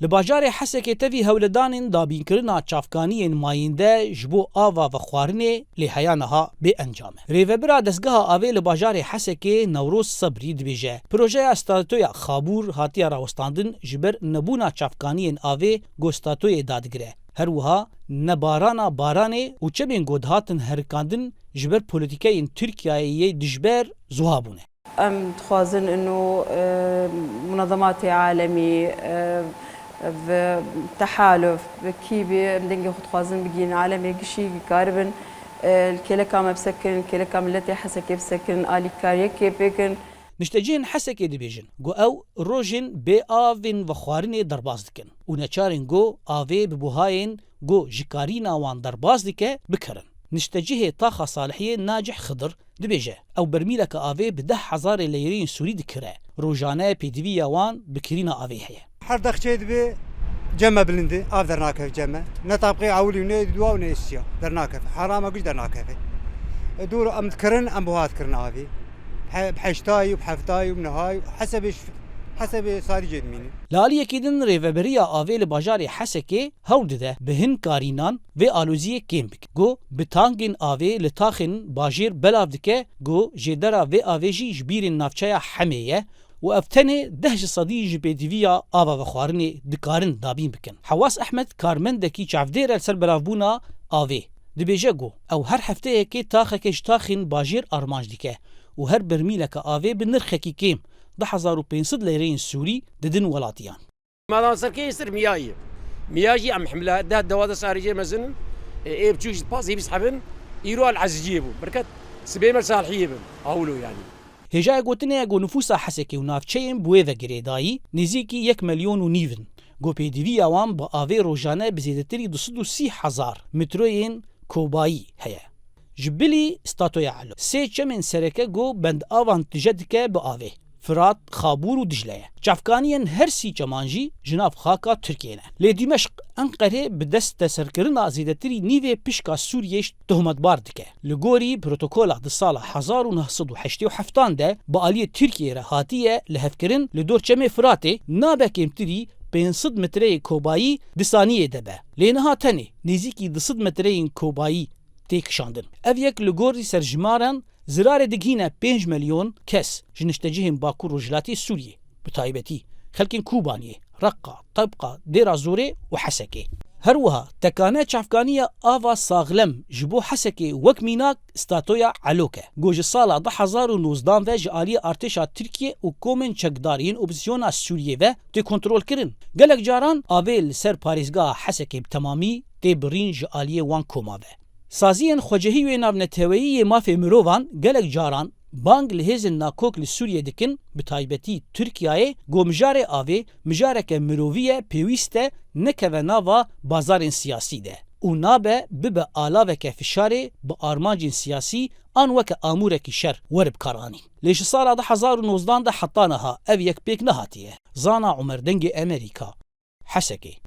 Li bajarê Hesekê tevî hewledanên dabînkirina çavkaniyên mayînde ji bo ava ve xwarinê lê heya niha bê encam e. Rêvebira destgeha avê li bajarê Hesekê Newroz Sebrî dibêje projeya statoya Xabûr hatiye rawestandin ji ber nebûna çavkaniyên avê got statoyê dadigire. Her wiha nebarana baranê û çemên got hatin herikandin ji ber polîtîkeyên Tirkiyeyê dijber ziha bûne. Em dixwazin انه منظمات عالمي تحالف كيبي دنگی خود خوازن بگین عالمی گشی کاربن الکلکا مبسکن الکلکا ملتی حسکی بسکن آلیکاریه کی بکن نشتجین حسکی دبیجن گو او روجن به آوین و خوارین درباز دکن و نچارن گو آوی ببوهاین گو جکارین وان درباز دکه بکرن. نشتجيه طاقة صالحية ناجح خضر دبيجه او برميلك آوي ب10,000 ليرين سوري دكره روجانه بيدوية وان بكرينا آوي هي هر دخشي دبي جمع بلندي آف درناكه جمع نطابقي عولي وني دوا وني اسيا درناكه حرام اقش درناكه دور ام تكرن ام بوهات كرن آوي بحشتاي وبحفتاي وبنهاي حسب صار جدميني لالی اکیدن ریوبریا آوی لباجار حسکه هود ده بهن کارینان و آلوزی کمپک گو بتانگین آوی لتاخن باجیر بلاو دکه گو جدرا و آویجی جبیر نافچایا حمیه و افتنه دهج صدی جبیدویا آوا و خوارنی دکارن دابین بکن. حواس احمد کارمندکی چافدیر السر بلاوبونا آوی دبیجه گو او هر هفته که تاخکش تاخن باجیر ارمانج دکه و هر برمیلک آوی بنرخکی کم 10,500 ليرين سوري ددن ولاتيان. ما صار كيسر مياجي عم حملها ده دوادة صاريجي مثلا ايه بتشوش باص يسحبن يروح العزجيبو بركات سبيمر صالحيبن اولو يعني. هجای گوتنه گو نفوسا حسکی و نافچین بوی و گریدایی نزیکی 1,5 ملیون گو پیدوی اوان با آوی روزانه بزیدتری 230,000 متروین کوبایی هیا. جبلی استاتویا علو. سه چمن سرکه گو بند آوان تجدکه با آوی. فرات خابور و دجله چافکانین هر سی چمانجی جناب خاکا ترکیه نه لی دمشق انقره به دست سرکرنا زیدتری نیو پشکا سوریش تهمت بار دکه لگوری پروتوکولا د سال 1987 ده با آلی ترکیه را هاتیه لهفکرین لدور چمه فراته نابکمتری 500 متره کوبایی دسانیه دبه لینها تنه نزیکی 200 متره کوبایی تکشاندن اف یک لگوری سرجمارن زرار دگینه 5 مليون کس جنشتجهم باکور و جلاتی سوریه بتایبتی خلکین کوبانیه رقا طبقه ديرا زوره و حسکه هر وها تکانه چافکانیه آوا ساغلم جبو حسکه وک میناک استاتویا علوکه گوج سالا 2019 و جالی ارتشا ترکیه و کومن چکدارین اپوزیسیونا سوریه و تی کنترول کرن گلک جاران آویل سر پاریزگاه حسکه تمامی تی برین جالی وان کوماوه سازین خوجهی و ناونتویی مافی مروان گلک جاران بانگ لهزن ناکوک لسوریه دکن بتایبتی ترکیه گو مجاره آوی مجاره که مروویه پیوسته نکه و ناوا بازار سیاسی ده او نابه ببه آلاوه که فشاره با آرمانج سیاسی آن وکه آموره که شر ورب کارانی لیش سال 2019 ده حطانها او یک پیک نهاتیه زانا عمر دنگ امریکا حسکی